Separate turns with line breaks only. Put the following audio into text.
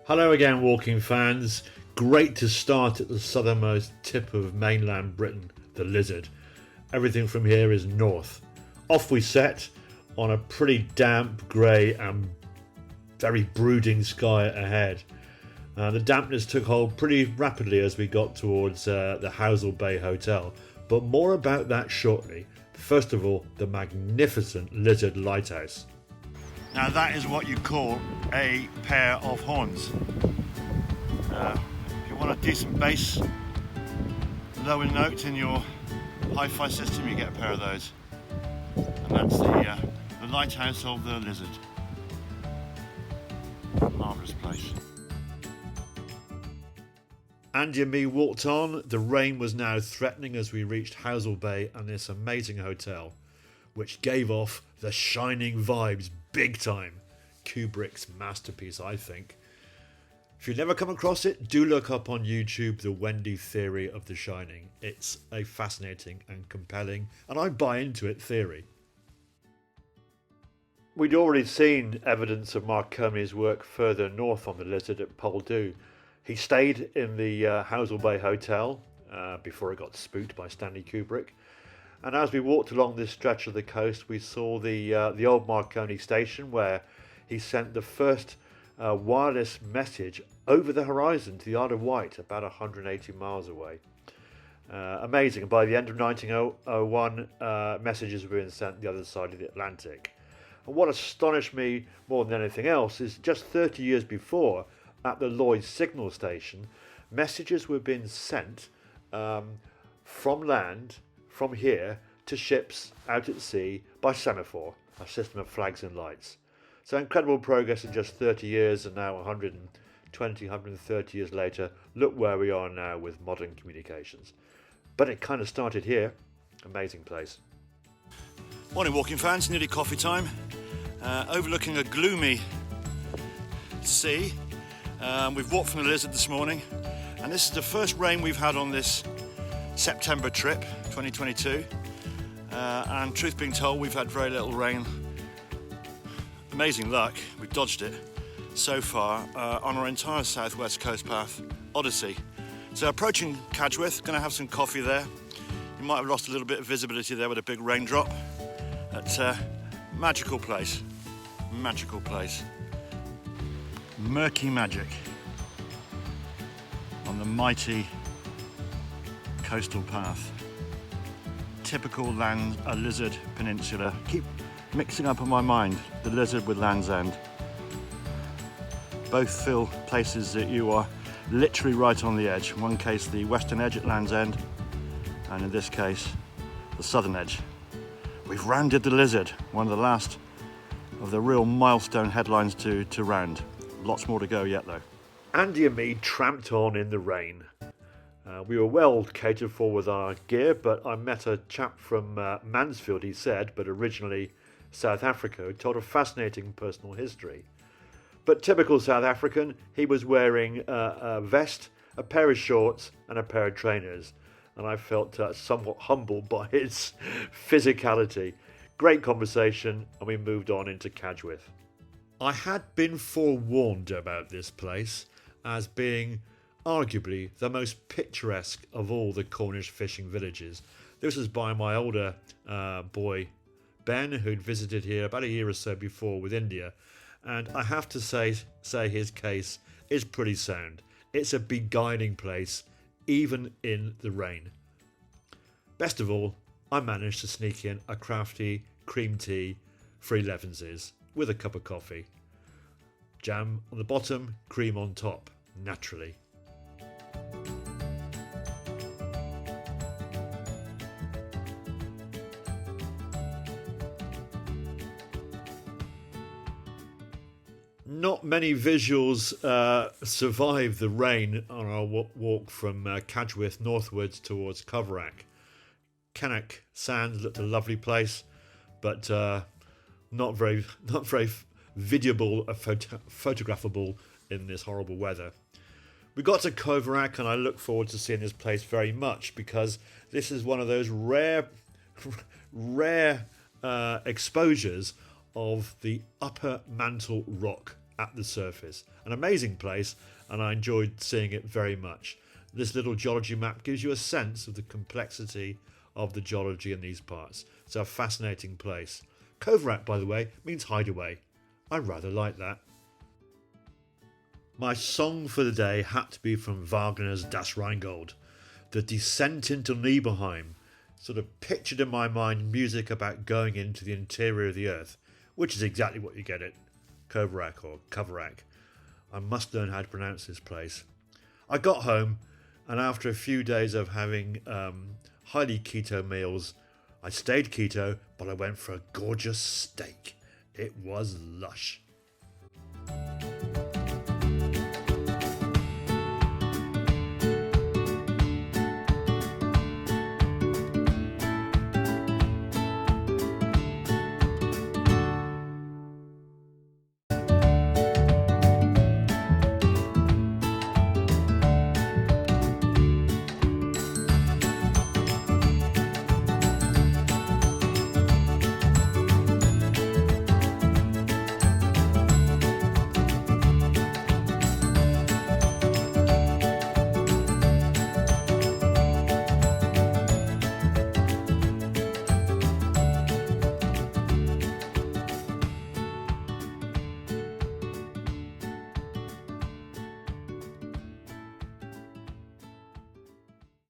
Hello again, walking fans. Great to start at the southernmost tip of mainland Britain, the Lizard. Everything from here is north. Off we set on a pretty damp, grey and very brooding sky ahead. The dampness took hold pretty rapidly as we got towards the Housel Bay Hotel, but more about that shortly. First of all, the magnificent Lizard Lighthouse. Now that is what you call a pair of horns. If you want a decent bass, lower note in your hi-fi system, you get a pair of those. And that's the lighthouse of the Lizard. Marvellous place. Andy and me walked on. The rain was now threatening as we reached Housel Bay and this amazing hotel, which gave off the shining vibes big time. Kubrick's masterpiece, I think. If you've never come across it, do look up on YouTube the Wendy theory of The Shining. It's a fascinating and compelling, and I buy into it, theory. We'd already seen evidence of Marconi's work further north on the Lizard at Poole. He stayed in the Housel Bay Hotel before it got spooked by Stanley Kubrick. And as we walked along this stretch of the coast, we saw the old Marconi station where he sent the first wireless message over the horizon to the Isle of Wight, about 180 miles away. Amazing. By the end of 1901, messages were being sent the other side of the Atlantic. And what astonished me more than anything else is just 30 years before, at the Lloyd signal station, messages were being sent from land, from here, to ships out at sea by semaphore, a system of flags and lights. So incredible progress in just 30 years, and now 120, 130 years later, look where we are now with modern communications. But it kind of started here. Amazing place. Morning walking fans, nearly coffee time. Overlooking a gloomy sea. We've walked from the Lizard this morning, and this is the first rain we've had on this September trip, 2022. And truth being told, we've had very little rain. Amazing luck, we've dodged it so far on our entire southwest coast path, Odyssey. So approaching Cadgwith, going to have some coffee there. You might have lost a little bit of visibility there with a big raindrop. But magical place, magical place. Murky magic on the mighty coastal path. Typical Lizard Peninsula. Keep mixing up in my mind the Lizard with Land's End. Both feel places that you are literally right on the edge. In one case the western edge at Land's End, and in this case the southern edge. We've rounded the Lizard, one of the last of the real milestone headlines to round. Lots more to go yet though. Andy and me tramped on in the rain. We were well catered for with our gear, but I met a chap from Mansfield, he said, but originally South Africa, who told a fascinating personal history. But typical South African, he was wearing a vest, a pair of shorts and a pair of trainers. And I felt somewhat humbled by his physicality. Great conversation, and we moved on into Cadgwith. I had been forewarned about this place as being arguably the most picturesque of all the Cornish fishing villages. This was by my older boy Ben, who'd visited here about a year or so before with India, and I have to say his case is pretty sound. It's a beguiling place, even in the rain. Best of all, I managed to sneak in a crafty cream tea for 11s with a cup of coffee. Jam on the bottom, cream on top, naturally. Not many visuals survive the rain on our walk from Cadgwith northwards towards Coverack. Cannock Sands looked a lovely place, but not very videable, photographable in this horrible weather. We got to Coverack, and I look forward to seeing this place very much, because this is one of those rare exposures of the upper mantle rock at the surface. an amazing place, and I enjoyed seeing it very much. This little geology map gives you a sense of the complexity of the geology in these parts. It's a fascinating place. Coverack, by the way, means hideaway. I rather like that. My song for the day had to be from Wagner's Das Rheingold. The descent into Nibelheim sort of pictured in my mind music about going into the interior of the earth, which is exactly what you get at Coverack or Coverack. I must learn how to pronounce this place. I got home, and after a few days of having highly keto meals, I stayed keto, but I went for a gorgeous steak. It was lush.